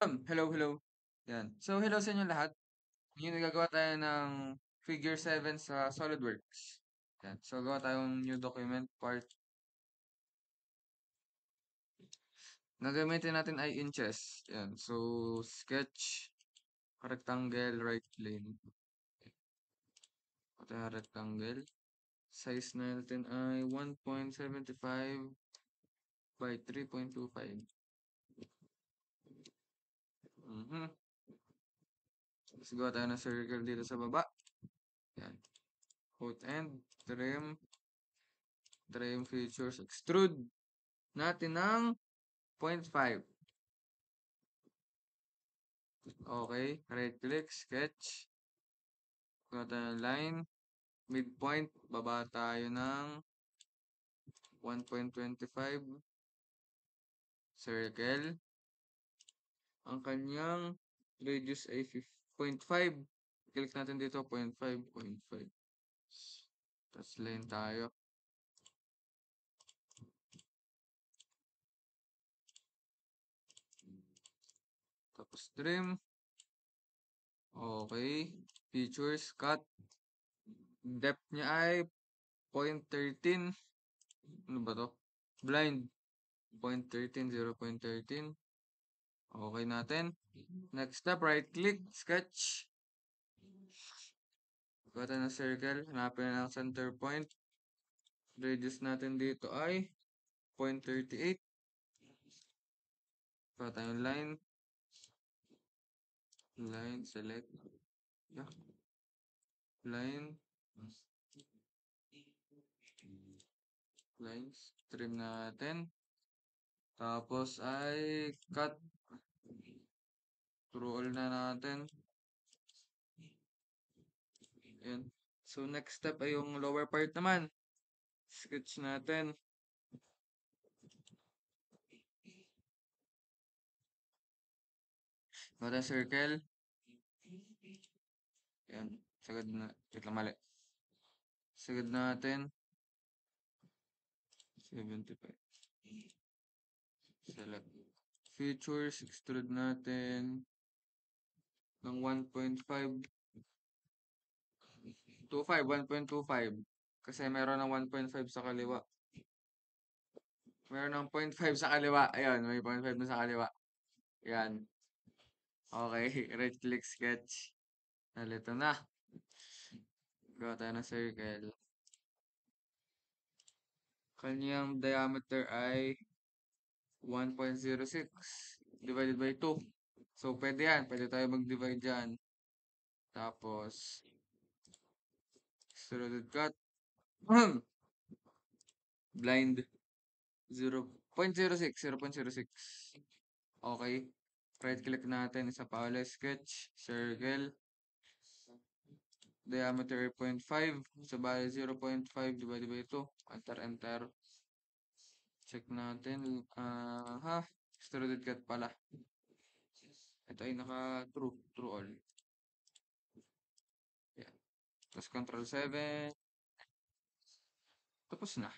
Hello, hello. Yan. So, hello sa inyo lahat. Ngayon, nagagawa tayo ng Figure 7 sa SolidWorks. Yan. So, gawa tayong new document part. Nagamitin natin ay inches. Yan. So, sketch, rectangle, right plane. Ito yung rectangle. Size natin ay 1.75 by 3.25. Mhm. Tapos gawa tayo ng circle dito sa baba. Yan. Hot end, trim features, extrude natin ng 0.5. Okay, right click, sketch. Kuha tayo ng line. Midpoint, baba tayo ng 1.25. Circle. Ang kanyang radius ay 0.5. Click natin dito, 0.5, 0.5. Tapos line tayo. Tapos trim. Okay. Features, cut. Depth niya ay 0.13. Ano ba to? Blind. 0.13, 0.13. Okay natin. Next step, right click, sketch. Kuha tayo ng circle. Hanapin na ang center point. Radius natin dito ay 0.38. Kuha tayong line. Line, select. Yeah. Line. Lines. Trim natin. Tapos ay cut. Through all na natin. Ayan. So next step ay yung lower part naman. Sketch natin. Kuha tayong circle. Ayan. Sagad na. Wait lang, mali. Sagad natin. 75. Select. Features. Extrude natin ng 1.5. 25, 1.25. Kasi meron ng 1.5 sa kaliwa. Meron ng 0.5 sa kaliwa. Ayun, may 0.5 na sa kaliwa. Yan. Okay, right click sketch. Nalito na. Gawa tayo ng circle. Kanyang diameter ay 1.06 divided by 2. So, pwede yan. Pwede tayo mag-divide dyan. Tapos, extruded cut. Blind. 0.06. 0.06. Okay. Right click natin. Isa pa ulit. Sketch. Circle. Diameter 0.5. So, bali 0.5 divided by 2. Enter, enter. Check natin. Extruded cut pala. Ito ay naka-true. True all. Yan. Tapos Control 7. Tapos na.